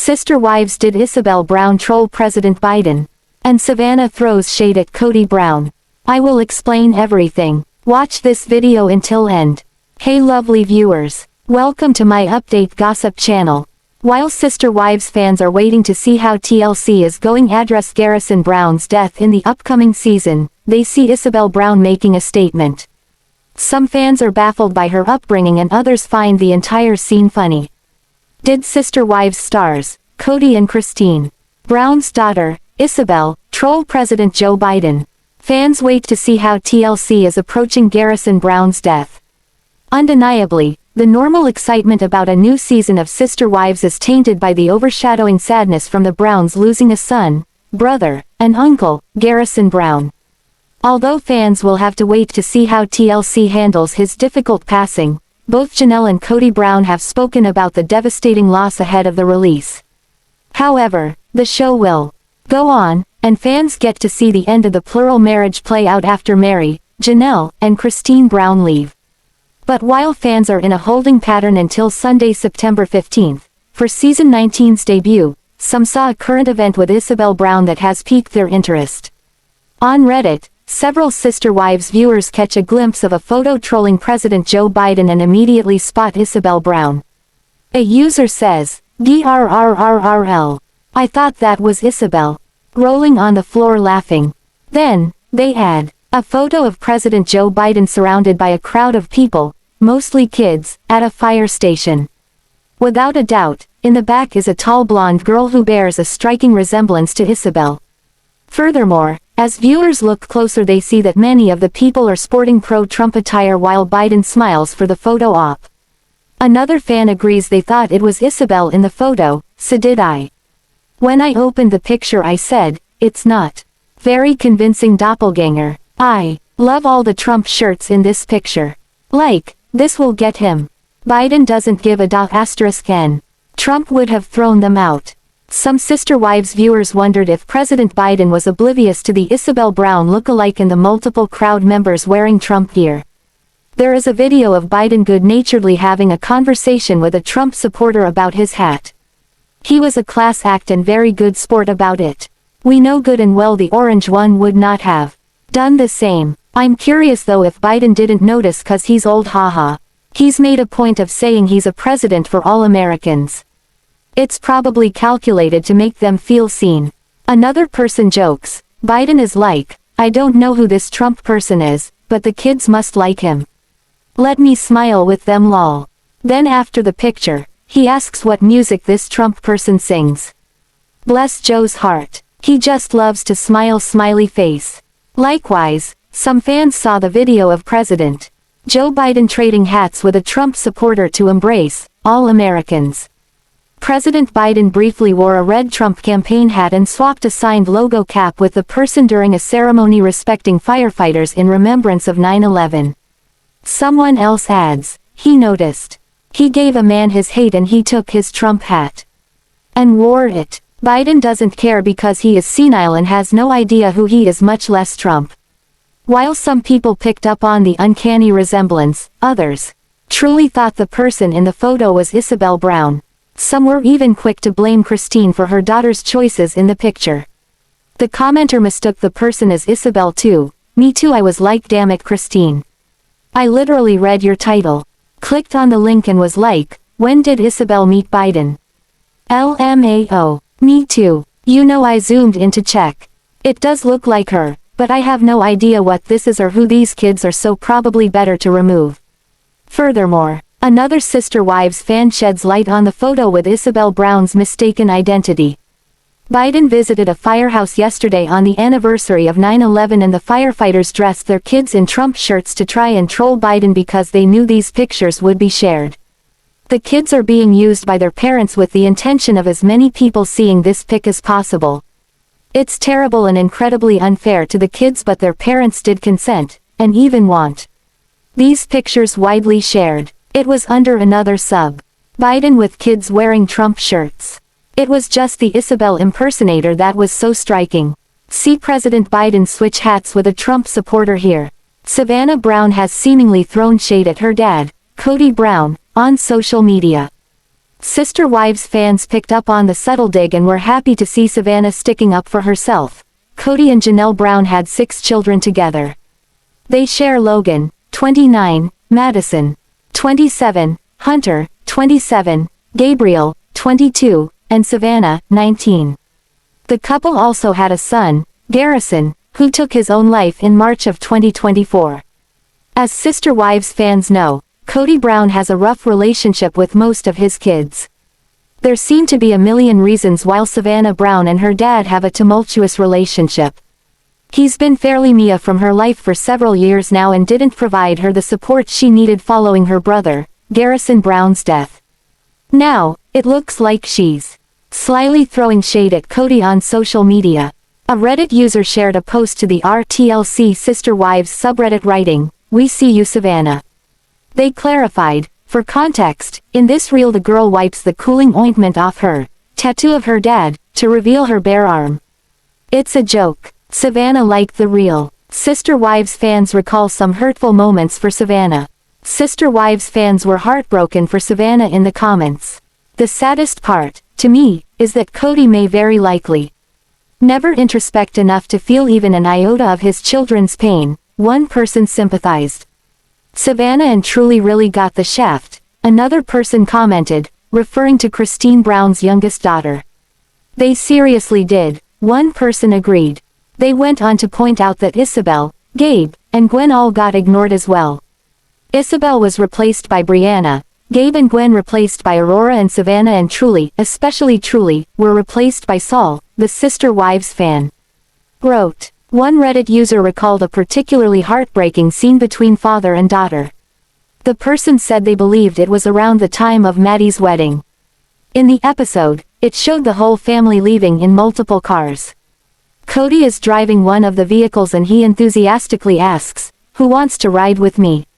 Sister wives did Ysabel Brown troll President Biden? And Savanah throws shade at Kody Brown. I will explain everything. Watch this video until end. Hey lovely viewers. Welcome to my update gossip channel. While Sister Wives fans are waiting to see how TLC is going to address Garrison Brown's death in the upcoming season, they see Ysabel Brown making a statement. Some fans are baffled by her upbringing and others find the entire scene funny. Did Sister Wives stars, Kody and Christine Brown's daughter, Ysabel, troll President Joe Biden? Fans wait to see how TLC is approaching Garrison Brown's death. Undeniably, the normal excitement about a new season of Sister Wives is tainted by the overshadowing sadness from the Browns losing a son, brother, and uncle, Garrison Brown. Although fans will have to wait to see how TLC handles his difficult passing, both Janelle and Kody Brown have spoken about the devastating loss ahead of the release. However, the show will go on, and fans get to see the end of the plural marriage play out after Meri, Janelle, and Christine Brown leave. But while fans are in a holding pattern until Sunday, September 15th, for Season 19's debut, some saw a current event with Ysabel Brown that has piqued their interest. On Reddit, several Sister Wives viewers catch a glimpse of a photo trolling President Joe Biden and immediately spot Ysabel Brown. A user says, "DRRRRL. I thought that was Ysabel," rolling on the floor laughing. Then, they add a photo of President Joe Biden surrounded by a crowd of people, mostly kids, at a fire station. Without a doubt, in the back is a tall blonde girl who bears a striking resemblance to Ysabel. Furthermore, as viewers look closer they see that many of the people are sporting pro-Trump attire while Biden smiles for the photo op. Another fan agrees they thought it was Ysabel in the photo, so did I. When I opened the picture I said, "It's not." Very convincing doppelganger. I love all the Trump shirts in this picture. Like, this will get him. Biden doesn't give a $N. Trump would have thrown them out. Some Sister Wives viewers wondered if President Biden was oblivious to the Ysabel Brown look-alike and the multiple crowd members wearing Trump gear. There is a video of Biden good-naturedly having a conversation with a Trump supporter about his hat. He was a class act and very good sport about it. We know good and well the orange one would not have done the same. I'm curious though if Biden didn't notice cause he's old, haha. He's made a point of saying he's a president for all Americans. It's probably calculated to make them feel seen. Another person jokes, Biden is like, I don't know who this Trump person is, but the kids must like him. Let me smile with them lol. Then after the picture, he asks what music this Trump person sings. Bless Joe's heart. He just loves to smile, smiley face. Likewise, some fans saw the video of President Joe Biden trading hats with a Trump supporter to embrace all Americans. President Biden briefly wore a red Trump campaign hat and swapped a signed logo cap with the person during a ceremony respecting firefighters in remembrance of 9/11. Someone else adds, he noticed. He gave a man his hate and he took his Trump hat and wore it. Biden doesn't care because he is senile and has no idea who he is, much less Trump. While some people picked up on the uncanny resemblance, others truly thought the person in the photo was Ysabel Brown. Some were even quick to blame Christine for her daughter's choices in the picture. The commenter mistook the person as Ysabel too. Me too, I was like, damn it Christine. I literally read your title. Clicked on the link and was like, when did Ysabel meet Biden? LMAO. Me too. You know, I zoomed in to check. It does look like her, but I have no idea what this is or who these kids are, so probably better to remove. Furthermore, another Sister Wives fan sheds light on the photo with Ysabel Brown's mistaken identity. Biden visited a firehouse yesterday on the anniversary of 9/11 and the firefighters dressed their kids in Trump shirts to try and troll Biden because they knew these pictures would be shared. The kids are being used by their parents with the intention of as many people seeing this pic as possible. It's terrible and incredibly unfair to the kids, but their parents did consent, and even want these pictures widely shared. It was under another sub. Biden with kids wearing Trump shirts. It was just the Ysabel impersonator that was so striking. See President Biden switch hats with a Trump supporter here. Savanah Brown has seemingly thrown shade at her dad, Kody Brown, on social media. Sister Wives fans picked up on the subtle dig and were happy to see Savanah sticking up for herself. Kody and Janelle Brown had 6 children together. They share Logan, 29, Madison, 27, Hunter, 27, Gabriel, 22, and Savanah, 19. The couple also had a son, Garrison, who took his own life in March of 2024. As Sister Wives fans know, Kody Brown has a rough relationship with most of his kids. There seem to be a million reasons why Savanah Brown and her dad have a tumultuous relationship. He's been fairly Mia from her life for several years now and didn't provide her the support she needed following her brother, Garrison Brown's death. Now, it looks like she's slyly throwing shade at Kody on social media. A Reddit user shared a post to the RTLC Sister Wives subreddit writing, "We see you, Savanah." They clarified, for context, in this reel the girl wipes the cooling ointment off her tattoo of her dad, to reveal her bare arm. It's a joke. Savanah liked the reel. Sister Wives fans recall some hurtful moments for Savanah. Sister Wives fans were heartbroken for Savanah in the comments. The saddest part, to me, is that Kody may very likely never introspect enough to feel even an iota of his children's pain, one person sympathized. Savanah and truly really got the shaft, another person commented, referring to Christine Brown's youngest daughter. They seriously did, one person agreed. They went on to point out that Ysabel, Gabe, and Gwen all got ignored as well. Ysabel was replaced by Brianna, Gabe and Gwen replaced by Aurora, and Savanah and Truly, especially Truly, were replaced by Saul, the Sister Wives fan wrote. One Reddit user recalled a particularly heartbreaking scene between father and daughter. The person said they believed it was around the time of Maddie's wedding. In the episode, it showed the whole family leaving in multiple cars. Kody is driving one of the vehicles and he enthusiastically asks, "Who wants to ride with me?"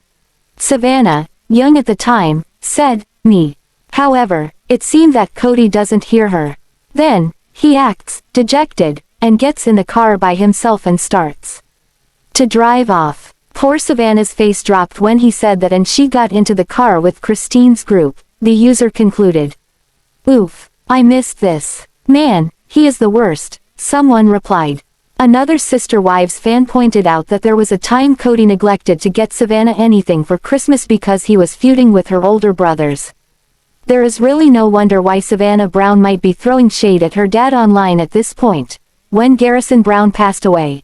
Savanah, young at the time, said, "Me." However, it seemed that Kody doesn't hear her. Then, he acts dejected, and gets in the car by himself and starts to drive off. Poor Savanah's face dropped when he said that, and she got into the car with Christine's group, the user concluded. "Oof, I missed this. Man, he is the worst," someone replied. Another Sister Wives fan pointed out that there was a time Kody neglected to get Savanah anything for Christmas because he was feuding with her older brothers. There is really no wonder why Savanah Brown might be throwing shade at her dad online at this point, when Garrison Brown passed away.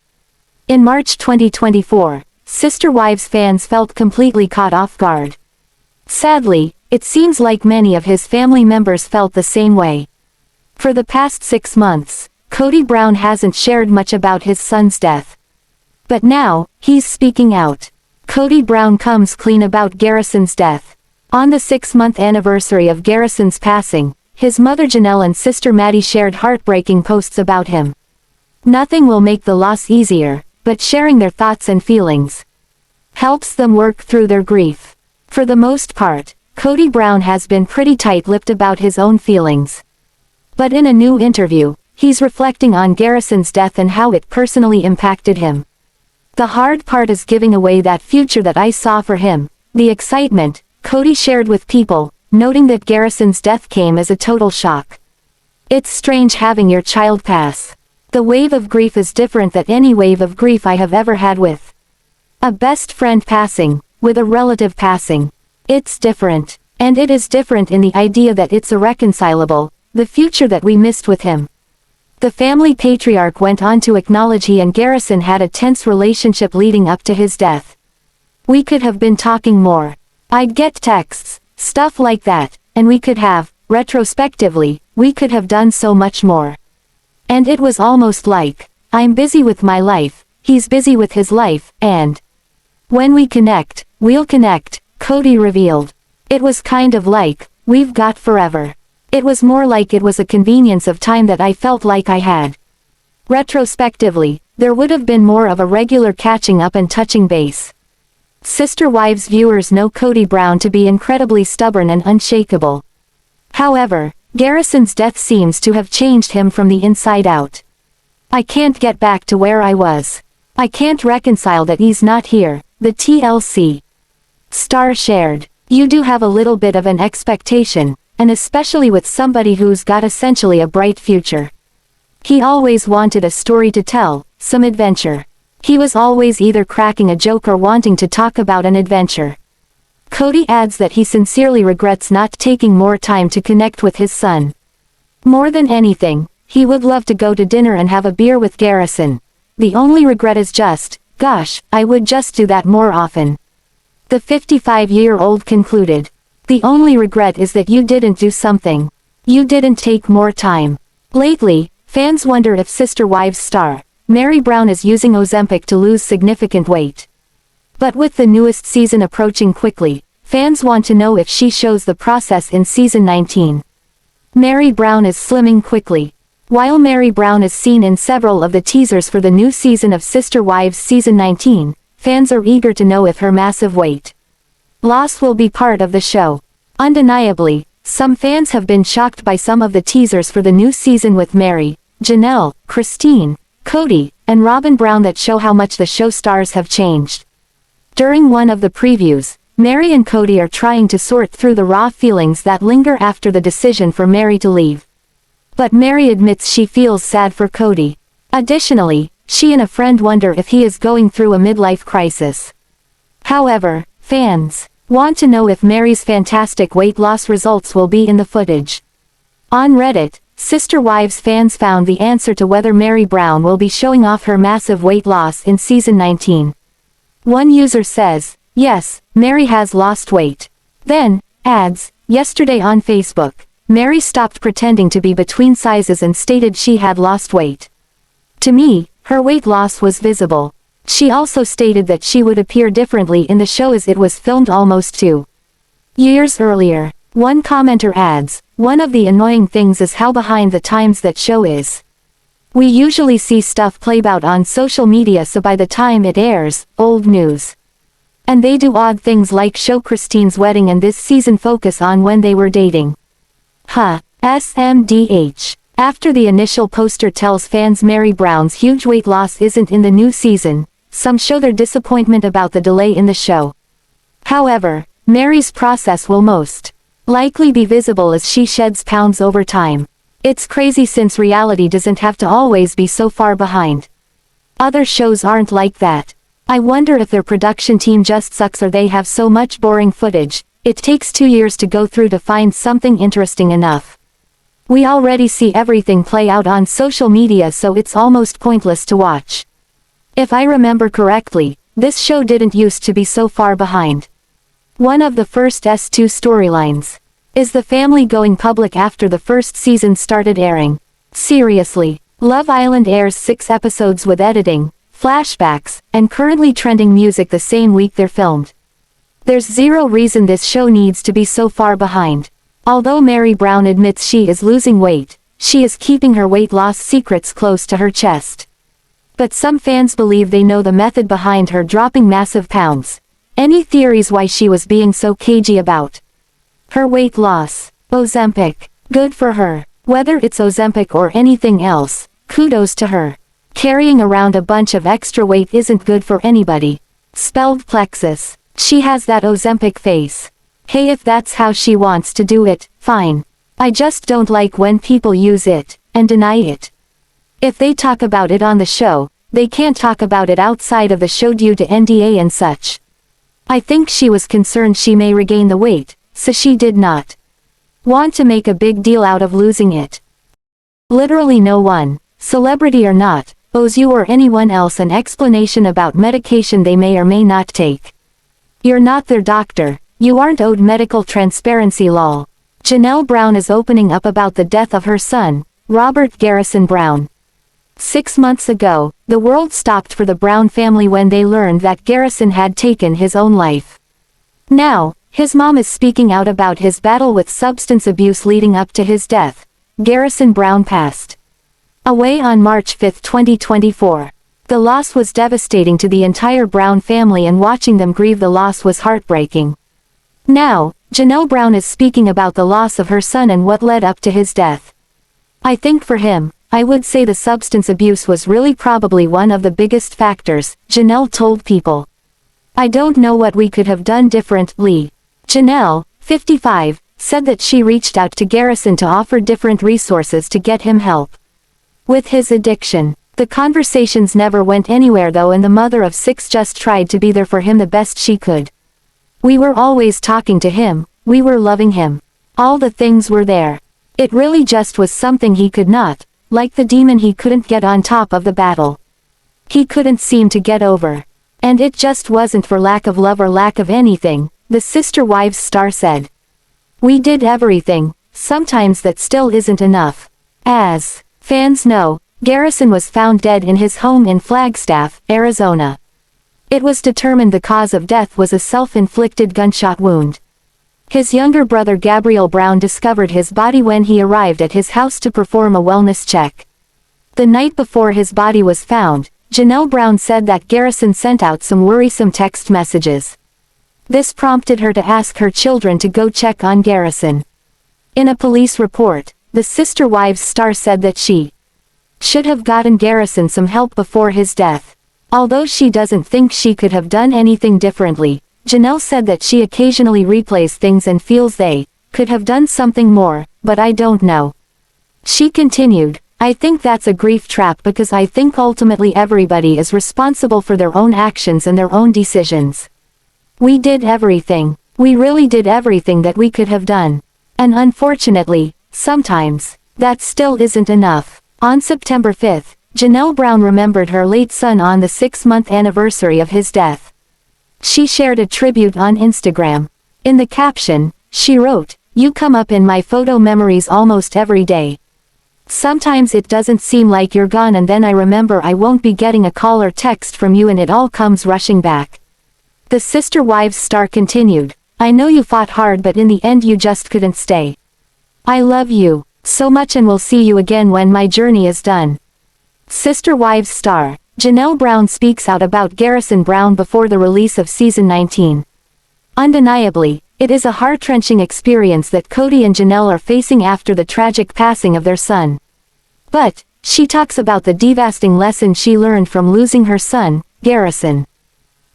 In March 2024, Sister Wives fans felt completely caught off guard. Sadly, it seems like many of his family members felt the same way. For the past 6 months, Kody Brown hasn't shared much about his son's death. But now, he's speaking out. Kody Brown comes clean about Garrison's death. On the 6-month anniversary of Garrison's passing, his mother Janelle and sister Maddie shared heartbreaking posts about him. Nothing will make the loss easier, but sharing their thoughts and feelings helps them work through their grief. For the most part, Kody Brown has been pretty tight-lipped about his own feelings. But in a new interview, he's reflecting on Garrison's death and how it personally impacted him. "The hard part is giving away that future that I saw for him, the excitement," Kody shared with People, noting that Garrison's death came as a total shock. "It's strange having your child pass. The wave of grief is different than any wave of grief I have ever had with a best friend passing, with a relative passing. It's different. And it is different in the idea that it's irreconcilable, the future that we missed with him." The family patriarch went on to acknowledge he and Garrison had a tense relationship leading up to his death. "We could have been talking more. I'd get texts, stuff like that, and we could have, retrospectively, we could have done so much more. And it was almost like, I'm busy with my life, he's busy with his life, and when we connect, we'll connect," Kody revealed. "It was kind of like, we've got forever. It was more like it was a convenience of time that I felt like I had. Retrospectively, there would have been more of a regular catching up and touching base." Sister Wives viewers know Kody Brown to be incredibly stubborn and unshakable. However, Garrison's death seems to have changed him from the inside out. "I can't get back to where I was. I can't reconcile that he's not here," the TLC star shared. "You do have a little bit of an expectation, and especially with somebody who's got essentially a bright future. He always wanted a story to tell, some adventure. He was always either cracking a joke or wanting to talk about an adventure. Kody adds that he sincerely regrets not taking more time to connect with his son. More than anything, he would love to go to dinner and have a beer with Garrison. The only regret is just, gosh, I would just do that more often. The 55-year-old concluded. The only regret is that you didn't do something. You didn't take more time. Lately, fans wonder if Sister Wives star, Meri Brown is using Ozempic to lose significant weight. But with the newest season approaching quickly, fans want to know if she shows the process in season 19. Meri Brown is slimming quickly. While Meri Brown is seen in several of the teasers for the new season of Sister Wives season 19, fans are eager to know if her massive weight loss will be part of the show. Undeniably, some fans have been shocked by some of the teasers for the new season with Meri, Janelle, Christine, Kody, and Robin Brown that show how much the show stars have changed. During one of the previews, Meri and Kody are trying to sort through the raw feelings that linger after the decision for Meri to leave. But Meri admits she feels sad for Kody. Additionally, she and a friend wonder if he is going through a midlife crisis. However, fans want to know if Meri's fantastic weight loss results will be in the footage. On Reddit, Sister Wives fans found the answer to whether Meri Brown will be showing off her massive weight loss in season 19. One user says, yes, Meri has lost weight. Then, adds, yesterday on Facebook, Meri stopped pretending to be between sizes and stated she had lost weight. To me, her weight loss was visible. She also stated that she would appear differently in the show as it was filmed almost 2 years earlier. One commenter adds, one of the annoying things is how behind the times that show is. We usually see stuff played out on social media, so by the time it airs, old news. And they do odd things like show Christine's wedding and this season focus on when they were dating. SMDH. After the initial poster tells fans Meri Brown's huge weight loss isn't in the new season, some show their disappointment about the delay in the show. However, Meri's process will most likely be visible as she sheds pounds over time. It's crazy since reality doesn't have to always be so far behind. Other shows aren't like that. I wonder if their production team just sucks or they have so much boring footage, it takes 2 years to go through to find something interesting enough. We already see everything play out on social media, so it's almost pointless to watch. If I remember correctly, this show didn't used to be so far behind. One of the first S2 storylines is the family going public after the first season started airing. Seriously, Love Island airs 6 episodes with editing, flashbacks, and currently trending music the same week they're filmed. There's zero reason this show needs to be so far behind. Although Meri Brown admits she is losing weight, she is keeping her weight loss secrets close to her chest. But some fans believe they know the method behind her dropping massive pounds. Any theories why she was being so cagey about her weight loss? Ozempic. Good for her. Whether it's Ozempic or anything else, kudos to her. Carrying around a bunch of extra weight isn't good for anybody. Spelled plexus. She has that Ozempic face. Hey, if that's how she wants to do it, fine. I just don't like when people use it and deny it. If they talk about it on the show, they can't talk about it outside of the show due to NDA and such. I think she was concerned she may regain the weight, so she did not want to make a big deal out of losing it. Literally no one, celebrity or not, owes you or anyone else an explanation about medication they may or may not take. You're not their doctor, you aren't owed medical transparency lol. Janelle Brown is opening up about the death of her son, Robert Garrison Brown. 6 months ago, the world stopped for the Brown family when they learned that Garrison had taken his own life. Now, his mom is speaking out about his battle with substance abuse leading up to his death. Garrison Brown passed away on March 5, 2024. The loss was devastating to the entire Brown family, and watching them grieve the loss was heartbreaking. Now, Janelle Brown is speaking about the loss of her son and what led up to his death. I think for him, I would say the substance abuse was really probably one of the biggest factors, Janelle told People. I don't know what we could have done differently. Janelle, 55, said that she reached out to Garrison to offer different resources to get him help with his addiction. The conversations never went anywhere though, and the mother of 6 just tried to be there for him the best she could. We were always talking to him, we were loving him. All the things were there. It really just was something he could not, like the demon he couldn't get on top of the battle. He couldn't seem to get over. And it just wasn't for lack of love or lack of anything, the Sister Wives star said. We did everything, sometimes that still isn't enough. As fans know, Garrison was found dead in his home in Flagstaff, Arizona. It was determined the cause of death was a self-inflicted gunshot wound. His younger brother Gabriel Brown discovered his body when he arrived at his house to perform a wellness check. The night before his body was found, Janelle Brown said that Garrison sent out some worrisome text messages. This prompted her to ask her children to go check on Garrison. In a police report, the Sister Wives star said that she should have gotten Garrison some help before his death. Although she doesn't think she could have done anything differently, Janelle said that she occasionally replays things and feels they could have done something more, but I don't know. She continued, I think that's a grief trap because I think ultimately everybody is responsible for their own actions and their own decisions. We did everything. We really did everything that we could have done. And unfortunately, sometimes, that still isn't enough. On September 5th, Janelle Brown remembered her late son on the 6-month anniversary of his death. She shared a tribute on Instagram. In the caption, she wrote, "You come up in my photo memories almost every day. Sometimes it doesn't seem like you're gone and then I remember I won't be getting a call or text from you and it all comes rushing back." The Sister Wives star continued, "I know you fought hard but in the end you just couldn't stay. I love you so much and will see you again when my journey is done." Sister Wives star, Janelle Brown speaks out about Garrison Brown before the release of season 19. Undeniably, it is a heart-wrenching experience that Kody and Janelle are facing after the tragic passing of their son. But, she talks about the devastating lesson she learned from losing her son, Garrison.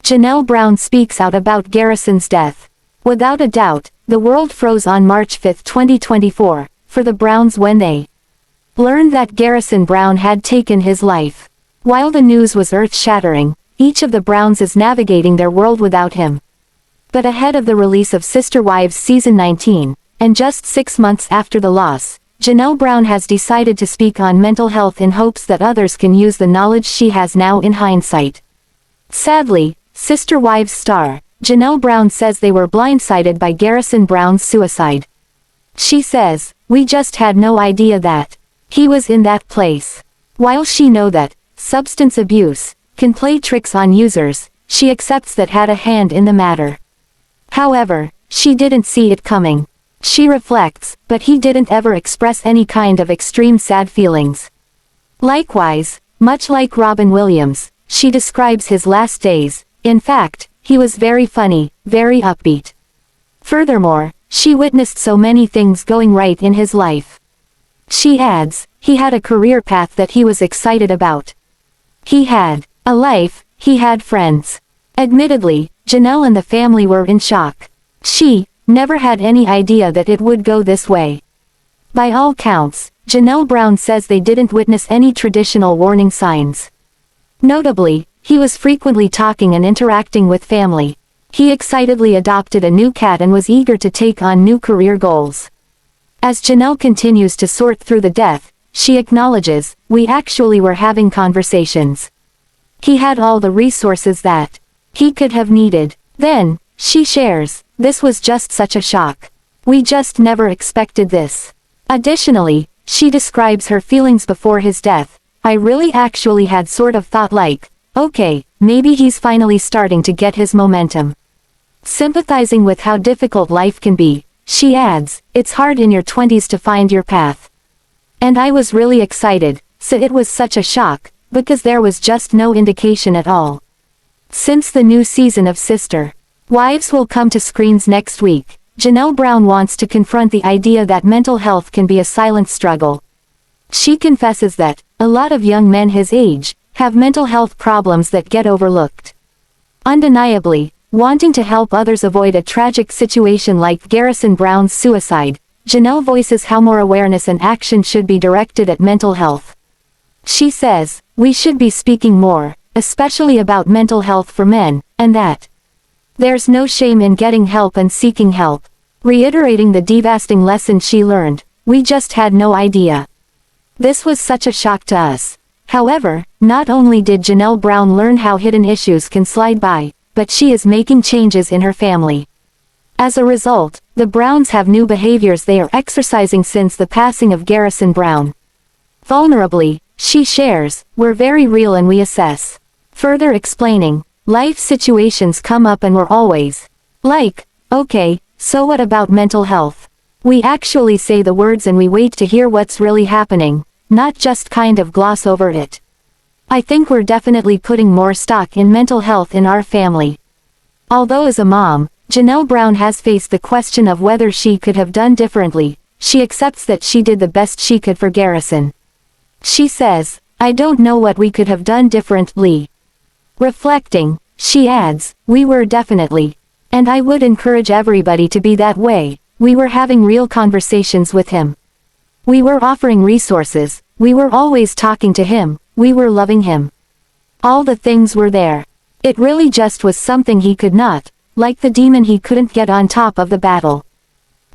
Janelle Brown speaks out about Garrison's death. Without a doubt, the world froze on March 5, 2024, for the Browns when they learned that Garrison Brown had taken his life. While the news was earth-shattering, each of the Browns is navigating their world without him. But ahead of the release of Sister Wives season 19, and just 6 months after the loss, Janelle Brown has decided to speak on mental health in hopes that others can use the knowledge she has now in hindsight. Sadly, Sister Wives star, Janelle Brown says they were blindsided by Garrison Brown's suicide. She says, "We just had no idea that he was in that place." While she knows that substance abuse can play tricks on users, she accepts that had a hand in the matter. However, she didn't see it coming. She reflects, but he didn't ever express any kind of extreme sad feelings. Likewise, much like Robin Williams, she describes his last days. In fact, he was very funny, very upbeat. Furthermore, she witnessed so many things going right in his life. She adds, he had a career path that he was excited about. He had a life, he had friends. Admittedly, Janelle and the family were in shock. She never had any idea that it would go this way. By all counts, Janelle Brown says they didn't witness any traditional warning signs. Notably, he was frequently talking and interacting with family. He excitedly adopted a new cat and was eager to take on new career goals. As Janelle continues to sort through the death, she acknowledges, "We actually were having conversations. He had all the resources that he could have needed." Then, she shares, "This was just such a shock. We just never expected this." Additionally, she describes her feelings before his death. "I really actually had sort of thought like, okay, maybe he's finally starting to get his momentum." Sympathizing with how difficult life can be, she adds, "It's hard in your 20s to find your path. And I was really excited, so it was such a shock, because there was just no indication at all." Since the new season of Sister Wives will come to screens next week, Janelle Brown wants to confront the idea that mental health can be a silent struggle. She confesses that a lot of young men his age have mental health problems that get overlooked. Undeniably, wanting to help others avoid a tragic situation like Garrison Brown's suicide, Janelle voices how more awareness and action should be directed at mental health. She says, we should be speaking more, especially about mental health for men, and that there's no shame in getting help and seeking help. Reiterating the devastating lesson she learned, we just had no idea. This was such a shock to us. However, not only did Janelle Brown learn how hidden issues can slide by, but she is making changes in her family. As a result, the Browns have new behaviors they are exercising since the passing of Garrison Brown. Vulnerably, she shares, we're very real and we assess. Further explaining, life situations come up and we're always like, okay, so what about mental health? We actually say the words and we wait to hear what's really happening, not just kind of gloss over it. I think we're definitely putting more stock in mental health in our family. Although as a mom, Janelle Brown has faced the question of whether she could have done differently, she accepts that she did the best she could for Garrison. She says, I don't know what we could have done differently. Reflecting, she adds, we were definitely. And I would encourage everybody to be that way. We were having real conversations with him. We were offering resources, we were always talking to him, we were loving him. All the things were there. It really just was something he could not, like the demon he couldn't get on top of the battle.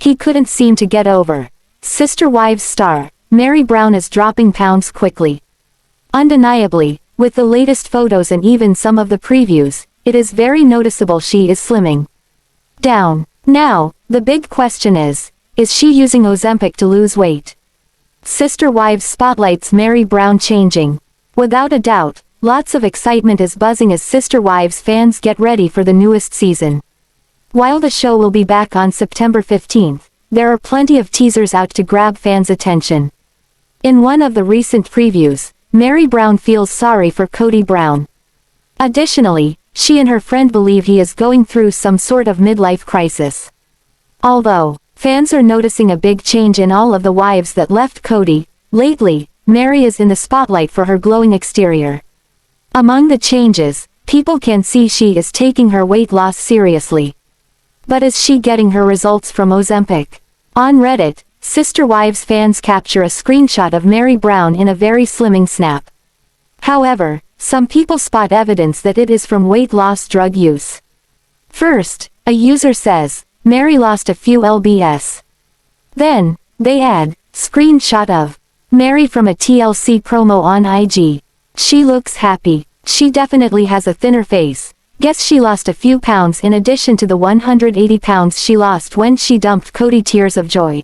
He couldn't seem to get over. Sister Wives star, Meri Brown is dropping pounds quickly. Undeniably, with the latest photos and even some of the previews, it is very noticeable she is slimming down. Now, the big question is she using Ozempic to lose weight? Sister Wives spotlights Meri Brown changing. Without a doubt, lots of excitement is buzzing as Sister Wives fans get ready for the newest season. While the show will be back on September 15th, there are plenty of teasers out to grab fans' attention. In one of the recent previews, Meri Brown feels sorry for Kody Brown. Additionally, she and her friend believe he is going through some sort of midlife crisis. Although, fans are noticing a big change in all of the wives that left Kody, lately, Meri is in the spotlight for her glowing exterior. Among the changes, people can see she is taking her weight loss seriously. But is she getting her results from Ozempic? On Reddit, Sister Wives fans capture a screenshot of Meri Brown in a very slimming snap. However, some people spot evidence that it is from weight loss drug use. First, a user says, Meri lost a few lbs. Then, they add, screenshot of Meri from a TLC promo on IG. She looks happy. She definitely has a thinner face. Guess she lost a few pounds in addition to the 180 pounds she lost when she dumped Kody. Tears of joy.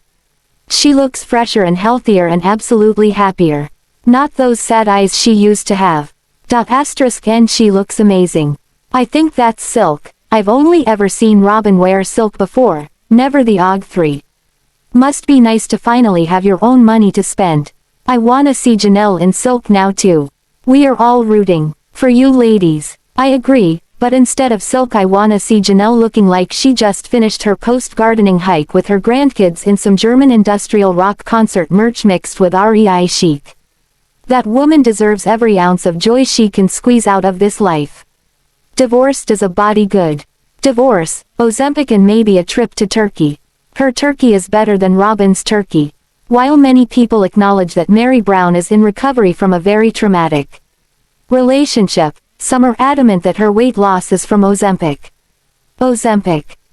She looks fresher and healthier and absolutely happier. Not those sad eyes she used to have. And she looks amazing. I think that's silk. I've only ever seen Robin wear silk before, never the OG3. Must be nice to finally have your own money to spend. I wanna see Janelle in silk now too. We are all rooting for you ladies. I agree, but instead of silk I wanna see Janelle looking like she just finished her post-gardening hike with her grandkids in some German industrial rock concert merch mixed with REI chic. That woman deserves every ounce of joy she can squeeze out of this life. Divorced is a body good. Divorce, Ozempic and maybe a trip to Turkey. Her turkey is better than Robin's turkey. While many people acknowledge that Meri Brown is in recovery from a very traumatic relationship, some are adamant that her weight loss is from Ozempic.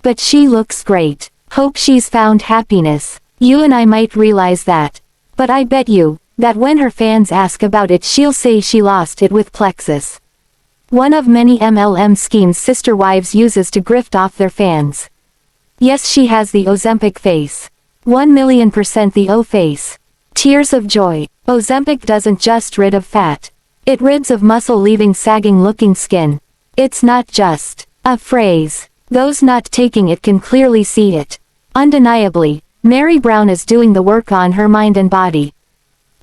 But she looks great. Hope she's found happiness. You and I might realize that. But I bet you, that when her fans ask about it she'll say she lost it with Plexus. One of many MLM schemes Sister Wives uses to grift off their fans. Yes, she has the Ozempic face. 1,000,000% the O face. Tears of joy. Ozempic doesn't just rid of fat. It rids of muscle, leaving sagging looking skin. It's not just a phrase. Those not taking it can clearly see it. Undeniably, Meri Brown is doing the work on her mind and body.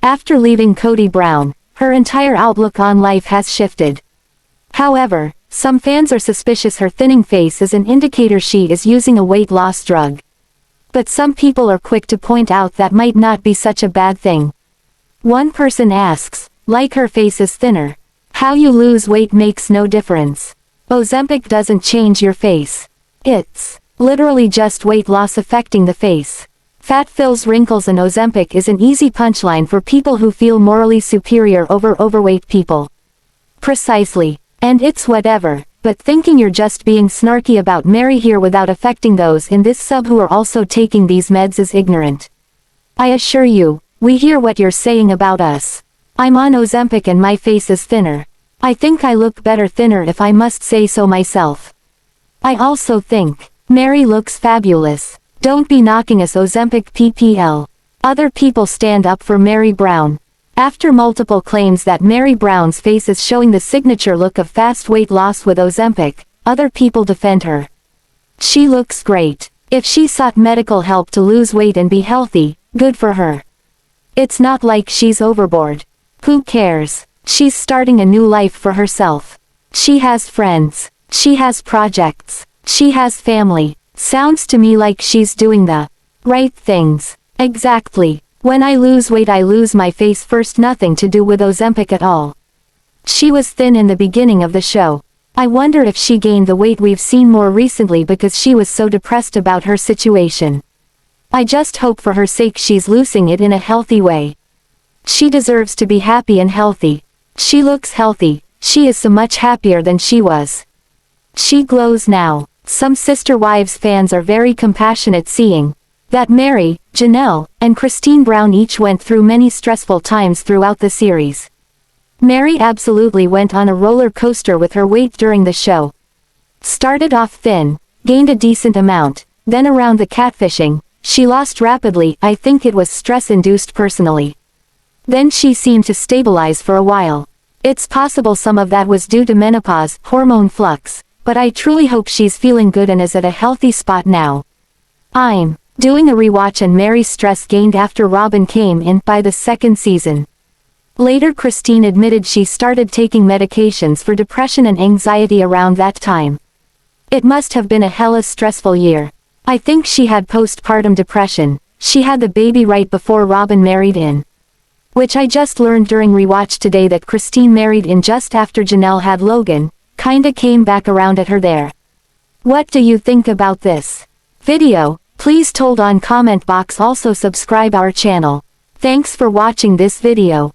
After leaving Kody Brown, her entire outlook on life has shifted. However, some fans are suspicious her thinning face is an indicator she is using a weight loss drug. But some people are quick to point out that might not be such a bad thing. One person asks, like her face is thinner. How you lose weight makes no difference. Ozempic doesn't change your face. It's literally just weight loss affecting the face. Fat fills wrinkles and Ozempic is an easy punchline for people who feel morally superior over overweight people. Precisely. And it's whatever, but thinking you're just being snarky about Meri here without affecting those in this sub who are also taking these meds is ignorant. I assure you, we hear what you're saying about us. I'm on Ozempic and my face is thinner. I think I look better thinner if I must say so myself. I also think Meri looks fabulous. Don't be knocking us Ozempic PPL. Other people stand up for Meri Brown. After multiple claims that Meri Brown's face is showing the signature look of fast weight loss with Ozempic, other people defend her. She looks great. If she sought medical help to lose weight and be healthy, good for her. It's not like she's overboard. Who cares? She's starting a new life for herself. She has friends. She has projects. She has family. Sounds to me like she's doing the right things. Exactly. When I lose weight I lose my face first, nothing to do with Ozempic at all. She was thin in the beginning of the show. I wonder if she gained the weight we've seen more recently because she was so depressed about her situation. I just hope for her sake she's losing it in a healthy way. She deserves to be happy and healthy. She looks healthy. She is so much happier than she was. She glows now. Some Sister Wives fans are very compassionate seeing that Meri, Janelle, and Christine Brown each went through many stressful times throughout the series. Meri absolutely went on a roller coaster with her weight during the show. Started off thin, gained a decent amount, then around the catfishing, she lost rapidly. I think it was stress-induced personally. Then she seemed to stabilize for a while. It's possible some of that was due to menopause, hormone flux, but I truly hope she's feeling good and is at a healthy spot now. I'm doing a rewatch and Meri's stress gained after Robin came in by the second season. Later Christine admitted she started taking medications for depression and anxiety around that time. It must have been a hella stressful year. I think she had postpartum depression. She had the baby right before Robin married in. Which I just learned during rewatch today that Christine married in just after Janelle had Logan, kinda came back around at her there. What do you think about this video? Please told on comment box, also subscribe our channel. Thanks for watching this video.